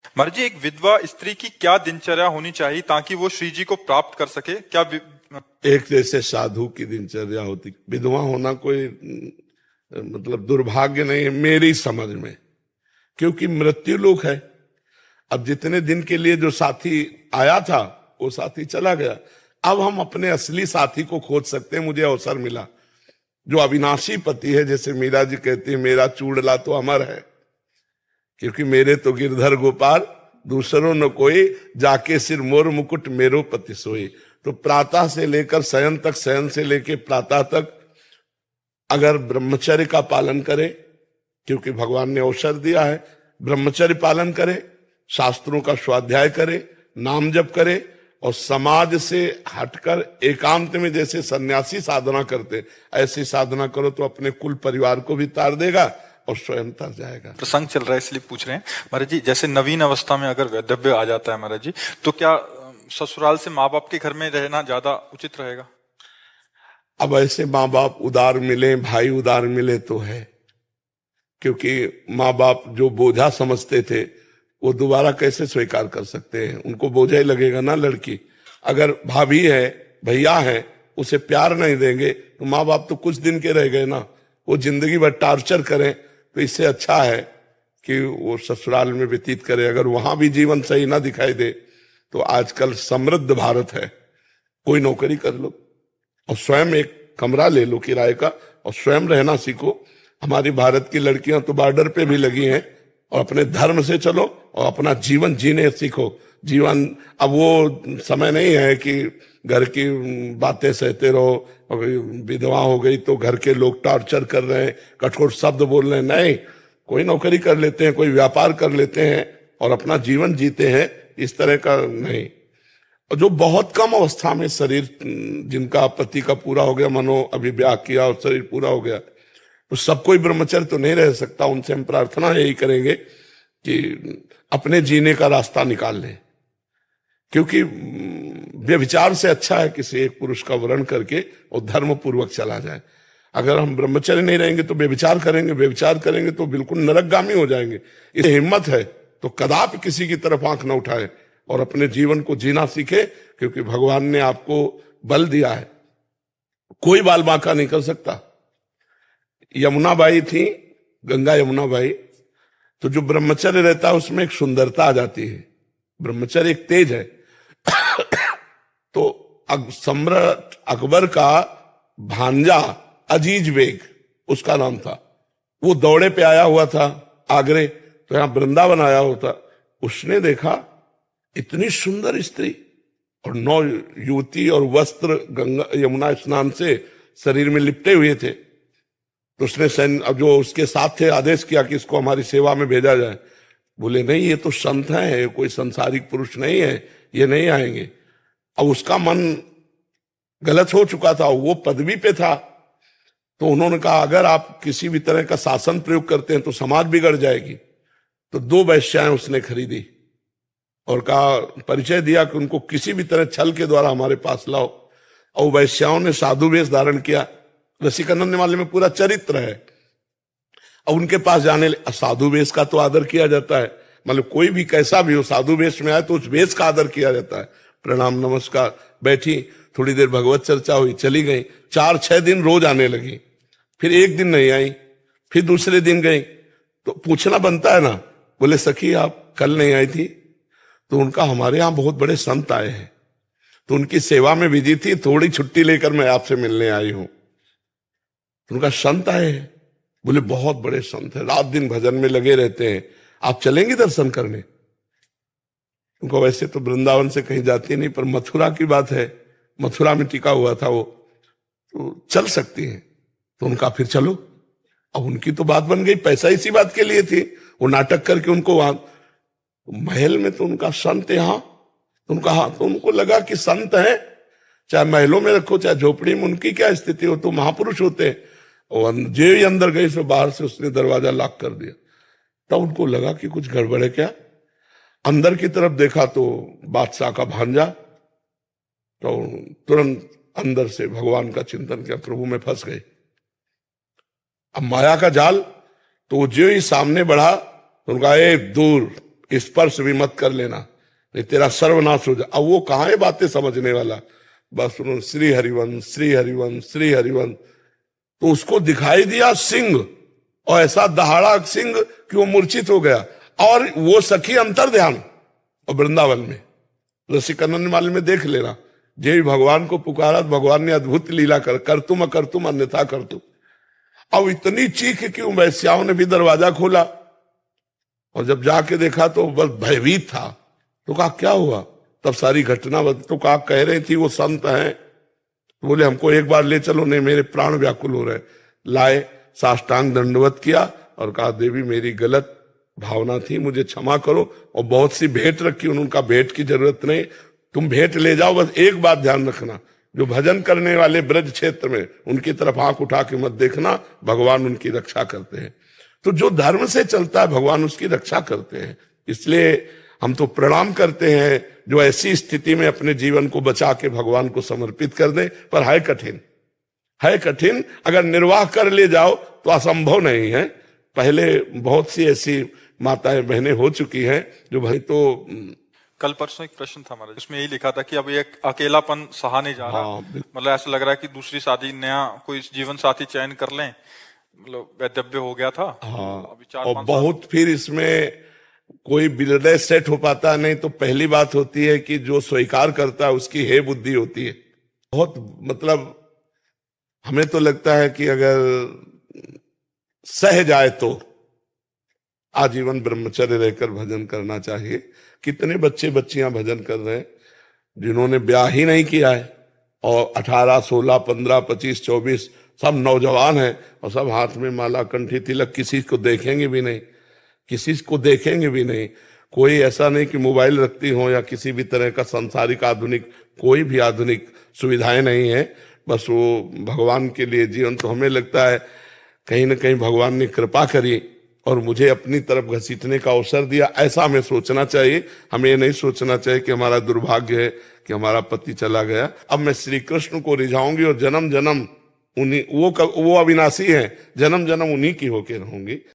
महाराज जी, एक विधवा स्त्री की क्या दिनचर्या होनी चाहिए ताकि वो श्री जी को प्राप्त कर सके? एक जैसे साधु की दिनचर्या होती, विधवा होना कोई मतलब दुर्भाग्य नहीं है मेरी समझ में, क्योंकि मृत्यु लोक है। अब जितने दिन के लिए जो साथी आया था वो साथी चला गया, अब हम अपने असली साथी को खोज सकते हैं। मुझे अवसर मिला, जो अविनाशी पति है, जैसे मीरा जी कहती है मेरा चूड़ला तो अमर है, क्योंकि मेरे तो गिरधर गोपाल दूसरों न कोई, जाके सिर मोर मुकुट मेरो पति सोई। तो प्रातः से लेकर शयन तक, शयन से लेकर प्रातः तक अगर ब्रह्मचर्य का पालन करे, क्योंकि भगवान ने अवसर दिया है, ब्रह्मचर्य पालन करे, शास्त्रों का स्वाध्याय करे, नाम जप करे, और समाज से हटकर एकांत में जैसे सन्यासी साधना करते ऐसी साधना करो तो अपने कुल परिवार को भी तार देगा और स्वयं तर जाएगा। प्रसंग चल रहा है इसलिए पूछ रहे हैं महाराज जी। जैसे नवीन अवस्था में अगर वैधव्य आ जाता है महाराज जी, तो क्या ससुराल से माँ बाप के घर में रहना ज्यादा उचित रहेगा? अब ऐसे माँ बाप उदार मिले, भाई उदार मिले तो है, क्योंकि माँ बाप जो बोझा समझते थे वो दोबारा कैसे स्वीकार कर सकते हैं? उनको बोझा ही लगेगा ना। लड़की अगर भाभी है, भैया है, उसे प्यार नहीं देंगे तो माँ बाप तो कुछ दिन के रह गए ना, वो जिंदगी भर टार्चर करें। तो इससे अच्छा है कि वो ससुराल में व्यतीत करे। अगर वहां भी जीवन सही ना दिखाई दे तो आजकल समृद्ध भारत है, कोई नौकरी कर लो और स्वयं एक कमरा ले लो किराए का और स्वयं रहना सीखो। हमारी भारत की लड़कियां तो बॉर्डर पे भी लगी हैं, और अपने धर्म से चलो और अपना जीवन जीने सीखो। जीवन अब वो समय नहीं है कि घर की बातें सहते रहो, विधवा हो गई तो घर के लोग टॉर्चर कर रहे हैं, कठोर शब्द बोल रहे हैं। नहीं, कोई नौकरी कर लेते हैं, कोई व्यापार कर लेते हैं और अपना जीवन जीते हैं। इस तरह का नहीं। और जो बहुत कम अवस्था में शरीर, जिनका पति का पूरा हो गया, मनो अभिव्याह किया और शरीर पूरा हो गया, तो सब कोई ब्रह्मचर्य तो नहीं रह सकता। उनसे हम प्रार्थना यही करेंगे कि अपने जीने का रास्ता निकाल लें, क्योंकि व्यभिचार से अच्छा है किसी एक पुरुष का वर्ण करके और धर्म पूर्वक चला जाए। अगर हम ब्रह्मचर्य नहीं रहेंगे तो व्यभिचार करेंगे, व्यभिचार करेंगे तो बिल्कुल नरकगामी हो जाएंगे। इसे हिम्मत है तो कदापि किसी की तरफ आंख न उठाए और अपने जीवन को जीना सीखे, क्योंकि भगवान ने आपको बल दिया है, कोई बाल बांका नहीं कर सकता। यमुना बाई थी, गंगा यमुना बाई, तो जो ब्रह्मचर्य रहता है उसमें एक सुंदरता आ जाती है। ब्रह्मचर्य एक तेज है। तो सम्राट अकबर का भांजा अजीज बेग उसका नाम था, वो दौड़े पे आया हुआ था आगरे, तो यहां वृंदावन आया होता। उसने देखा इतनी सुंदर स्त्री और 9 युवती और वस्त्र गंगा यमुना स्नान से शरीर में लिपटे हुए थे। तो उसने सैन्य जो उसके साथ थे आदेश किया कि इसको हमारी सेवा में भेजा जाए। बोले नहीं, ये तो संत हैं, कोई संसारिक पुरुष नहीं है, ये नहीं आएंगे। अब उसका मन गलत हो चुका था, वो पदवी पे था। तो उन्होंने कहा अगर आप किसी भी तरह का शासन प्रयोग करते हैं तो समाज बिगड़ जाएगी। तो 2 वेश्याएं उसने खरीदी और कहा, परिचय दिया कि उनको किसी भी तरह छल के द्वारा हमारे पास लाओ। और वैश्याओं ने साधु वेश धारण किया। रसिकानंद वाले में पूरा चरित्र है। और उनके पास जाने, साधु वेश का तो आदर किया जाता है, मतलब कोई भी कैसा भी हो साधु वेश में आए तो उस वेश का आदर किया जाता है। प्रणाम नमस्कार, बैठी, थोड़ी देर भगवत चर्चा हुई, चली गई। 4-6 दिन रोज आने लगी, फिर एक दिन नहीं आई, फिर दूसरे दिन गई। तो पूछना बनता है ना, बोले सखी आप कल नहीं आई थी? तो उनका हमारे यहाँ बहुत बड़े संत आए हैं, तो उनकी सेवा में बिजी थी, थोड़ी छुट्टी लेकर मैं आपसे मिलने आई हूं। तो उनका संत आए हैं, बोले बहुत बड़े संत है, रात दिन भजन में लगे रहते हैं, आप चलेंगे दर्शन करने? उनको वैसे तो वृंदावन से कहीं जाती नहीं, पर मथुरा की बात है, मथुरा में टिका हुआ था वो, तो चल सकती हैं। तो उनका फिर चलो। अब उनकी तो बात बन गई, पैसा इसी बात के लिए थी, वो नाटक करके उनको वहां महल में, तो उनका संत यहाँ, तो उनका हाँ, तो उनको लगा कि संत है, चाहे महलों में रखो चाहे झोपड़ी में, उनकी क्या स्थिति हो, तो महापुरुष होते हैं। और जो ही अंदर गई सो बाहर से उसने दरवाजा लॉक कर दिया। तब उनको लगा कि कुछ गड़बड़ है क्या। अंदर की तरफ देखा तो बादशाह का भांजा, तो तुरंत अंदर से भगवान का चिंतन किया, प्रभु में फंस गए। अब माया का जाल, तो जो ही सामने बढ़ा तो उनका एक दूर स्पर्श भी मत कर लेना, नहीं तेरा सर्वनाश हो जाए। अब वो कहाँ है बातें समझने वाला, बस उन्होंने श्री हरिवंश श्री हरिवंश श्री हरिवंश, तो उसको दिखाई दिया सिंह, और ऐसा दहाड़ा सिंह कि वो मूर्छित हो गया। और वो सखी अंतर ध्यान, और वृंदावन में रसिकानंद माल में देख लेना, जे भगवान को पुकारा भगवान ने अद्भुत लीला कर तुम अन्यथा कर तुम। अब इतनी चीख कि वैश्याओं ने भी दरवाजा खोला, और जब जाके देखा तो बस भयभीत था। तो कहा क्या हुआ, तब सारी घटना तो कहा कह रही थी वो संत हैं, बोले हमको एक बार ले चलो, नहीं मेरे प्राण व्याकुल हो रहे। लाए, साष्टांग दंडवत किया और कहा देवी मेरी गलत भावना थी, मुझे क्षमा करो। और बहुत सी भेंट रखी, उनका भेंट की जरूरत नहीं, तुम भेंट ले जाओ, बस एक बात ध्यान रखना, जो भजन करने वाले ब्रज क्षेत्र में उनकी तरफ आंख उठा के मत देखना, भगवान उनकी रक्षा करते हैं। तो जो धर्म से चलता है भगवान उसकी रक्षा करते हैं। इसलिए हम तो प्रणाम करते हैं जो ऐसी स्थिति में अपने जीवन को बचा के भगवान को समर्पित कर दें, पर है कठिन, है कठिन। अगर निर्वाह कर ले जाओ तो असंभव नहीं है। पहले बहुत सी ऐसी माताएं बहनें हो चुकी हैं जो भाई, तो कल परसों एक प्रश्न था हमारा, उसमें यही लिखा था कि अब ये अकेलापन सहा नहीं जा रहा, हाँ, मतलब ऐसा लग रहा है कि दूसरी शादी, नया कोई जीवन साथी चयन कर लें, मतलब वैधव्य हो गया था। हाँ, अभी और बहुत फिर इसमें कोई विलय सेट हो पाता नहीं। तो पहली बात होती है कि जो स्वीकार करता है उसकी है बुद्धि होती है बहुत, मतलब हमें तो लगता है कि अगर सह जाए तो आजीवन ब्रह्मचर्य रहकर भजन करना चाहिए। कितने बच्चे बच्चियां भजन कर रहे हैं जिन्होंने ब्याह ही नहीं किया है, और 18, 16, 15, 25, 24 सब नौजवान हैं, और सब हाथ में माला कंठी तिलक, किसी को देखेंगे भी नहीं, किसी को देखेंगे भी नहीं। कोई ऐसा नहीं कि मोबाइल रखती हो या किसी भी तरह का सांसारिक आधुनिक कोई भी आधुनिक सुविधाएं नहीं है, बस वो भगवान के लिए जीवन। तो हमें लगता है कहीं ना कहीं भगवान ने कृपा करी और मुझे अपनी तरफ घसीटने का अवसर दिया, ऐसा हमें सोचना चाहिए। हमें ये नहीं सोचना चाहिए कि हमारा दुर्भाग्य है कि हमारा पति चला गया। अब मैं श्री कृष्ण को रिझाऊंगी और जन्म जन्म उन्हीं, वो अविनाशी हैं, जन्म जन्म उन्हीं की होके रहूंगी।